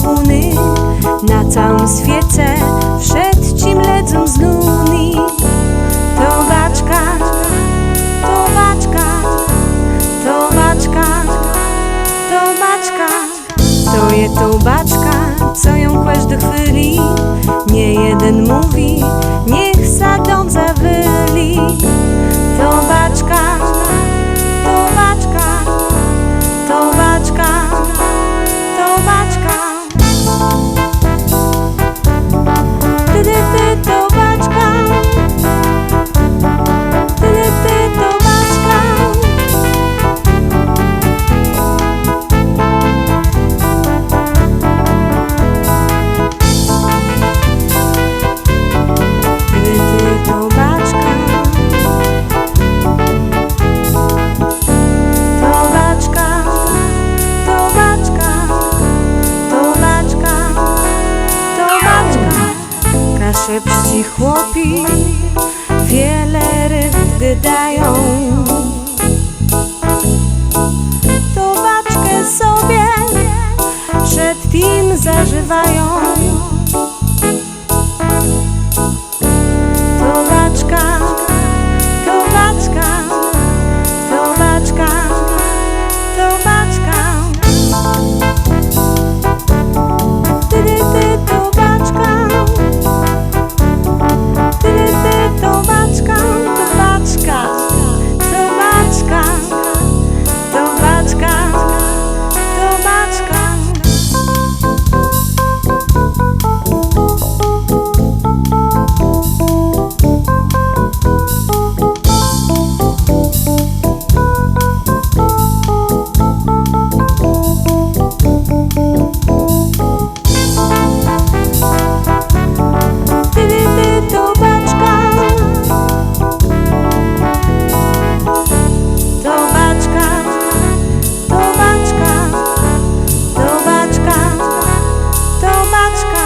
łuny, na całym świecie wszedł ci mledzą z nuni. To baczka, to baczka, to baczka, to baczka. To je to baczka, co ją kłaść do chwili. Nie jeden mówi, niech za dom zawyli. To baczka, to baczka, to baczka, to baczka. Ty, ty, ty, to baczka. Ty, ty, ty, to baczka. Szepci chłopi, wiele ryb wydają. To baczkę sobie przed tym zażywają. To baczka, to baczka, to baczka, to baczka. Ty, ty, ty, to baczka. To baczka, to baczka, to baczka, to baczka, to baczka. Baczka.